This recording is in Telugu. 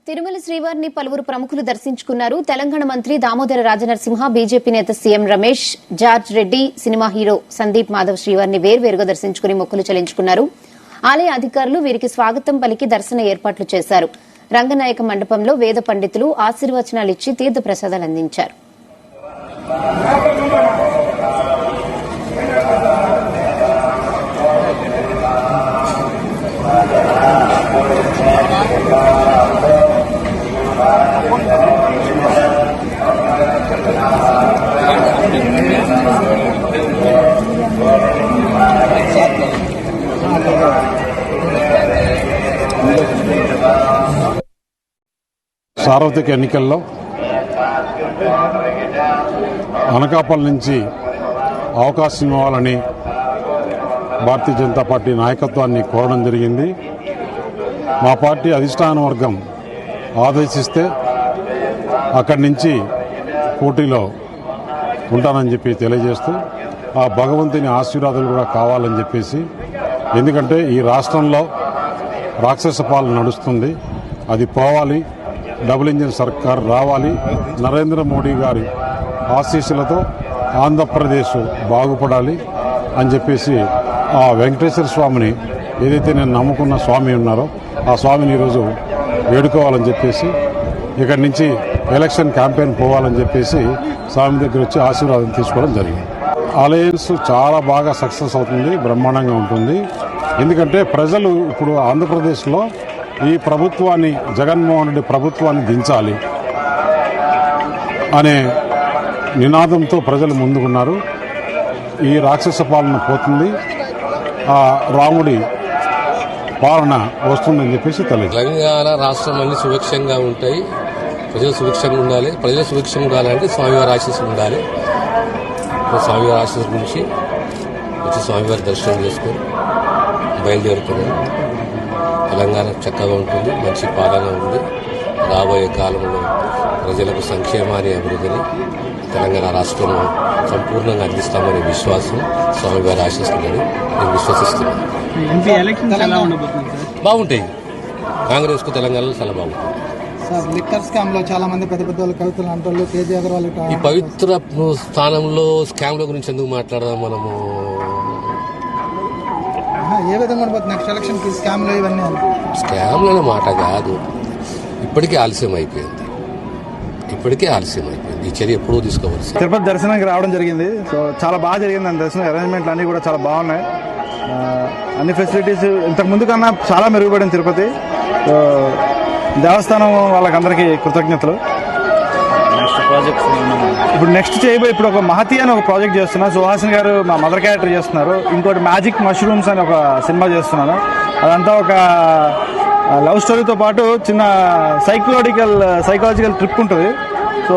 తిరుమల శ్రీవారిని పలువురు ప్రముఖులు దర్శించుకున్నారు. తెలంగాణ మంత్రి దామోదర రాజనరసింహ, బీజేపీ నేత CM Ramesh, George Reddy, cinema hero Sandeep Madhav శ్రీవారిని వేర్వేరుగా దర్శించుకుని మొక్కులు చెల్లించుకున్నారు. ఆలయ అధికారులు వీరికి స్వాగతం పలికి దర్శన ఏర్పాట్లు చేశారు. రంగనాయక మండపంలో వేద పండితులు ఆశీర్వచనాలిచ్చి తీర్థ ప్రసాదాలు అందించారు. సార్వత్రిక ఎన్నికల్లో అనకాపల్లి నుంచి అవకాశం ఇవ్వాలని భారతీయ జనతా పార్టీ నాయకత్వాన్ని కోరడం జరిగింది. మా పార్టీ అధిష్టాన వర్గం ఆదేశిస్తే అక్కడి నుంచి పోటీలో ఉంటానని చెప్పి తెలియజేస్తూ ఆ భగవంతుని ఆశీర్వాదాలు కూడా కావాలని చెప్పేసి, ఎందుకంటే ఈ రాష్ట్రంలో రాక్షస పాలన నడుస్తుంది, అది పోవాలి, డబుల్ ఇంజిన్ సర్కార్ రావాలి, నరేంద్ర మోడీ గారి ఆశీస్సులతో ఆంధ్రప్రదేశ్ బాగుపడాలి అని చెప్పేసి ఆ వెంకటేశ్వర స్వామిని, ఏదైతే నేను నమ్ముకున్న స్వామి ఉన్నారో ఆ స్వామిని ఈరోజు వేడుకోవాలని చెప్పేసి, ఇక్కడి నుంచి ఎలక్షన్ క్యాంపెయిన్ పోవాలని చెప్పేసి స్వామి దగ్గర వచ్చి ఆశీర్వాదం తీసుకోవడం జరిగింది. అలయన్స్ చాలా బాగా సక్సెస్ అవుతుంది, బ్రహ్మాండంగా ఉంటుంది. ఎందుకంటే ప్రజలు ఇప్పుడు ఆంధ్రప్రదేశ్లో ఈ ప్రభుత్వాన్ని, జగన్మోహన్ రెడ్డి ప్రభుత్వాన్ని దించాలి అనే నినాదంతో ప్రజలు ముందుకున్నారు. ఈ రాక్షస పాలన పోతుంది, ఆ రాముడి పాలన వస్తుందని చెప్పేసి తెలియదు. తెలంగాణ రాష్ట్రం అన్ని సుభిక్షంగా ఉంటాయి, ప్రజలు సుభిక్షంగా ఉండాలి. ప్రజలు సుభిక్షంగా ఉండాలంటే స్వామివారి ఆశీస్సులు ఉండాలి. స్వామివారి ఆశీస్సుల గురించి వచ్చి స్వామివారి దర్శనం చేసుకొని బయలుదేరుతున్నాం. తెలంగాణ చక్కగా ఉంటుంది, మంచి పాలన ఉంది. రాబోయే కాలంలో ప్రజలకు సంక్షేమాన్ని, అభివృద్ధిని తెలంగాణ రాష్ట్రంలో సంపూర్ణంగా అందిస్తామనే విశ్వాసం, స్వామివారి ఆశిస్తుందని నేను విశ్వసిస్తున్నాను. బాగుంటాయి. కాంగ్రెస్ కు తెలంగాణలో చాలా బాగుంటుంది. లిక్కర్ స్కామ్ లో చాలా మంది పెద్ద పెద్ద కవితలు అంటారు. ఈ పవిత్ర స్థానంలో స్కామ్ల గురించి ఎందుకు మాట్లాడదాం మనము? ఏ విధంగా నెక్స్ట్ ఎలక్షన్ కి స్కామ్లు ఇవన్నీ స్కామ్లనే మాట కాదు. ఇప్పటికే ఆలస్యం అయిపోయింది. ఈ చర్య ఎప్పుడూ తీసుకోవచ్చు. తిరుపతి దర్శనానికి రావడం జరిగింది. సో చాలా బాగా జరిగింది. దాని దర్శనం అరేంజ్మెంట్లు అన్నీ కూడా చాలా బాగున్నాయి. అన్ని ఫెసిలిటీస్ ఇంతకు ముందు కన్నా చాలా మెరుగుపడింది తిరుపతి. సో దేవస్థానం వాళ్ళకందరికీ కృతజ్ఞతలు. ఇప్పుడు నెక్స్ట్ చేయబోయే ఇప్పుడు ఒక మహతి అని ఒక ప్రాజెక్ట్ చేస్తున్నా. సుహాసిని గారు మా మదర్ క్యారెక్టర్ చేస్తున్నారు. ఇంకోటి మ్యాజిక్ మష్రూమ్స్ అని ఒక సినిమా చేస్తున్నాను. అదంతా ఒక లవ్ స్టోరీతో పాటు చిన్న సైకలాజికల్ ట్రిప్ ఉంటుంది. సో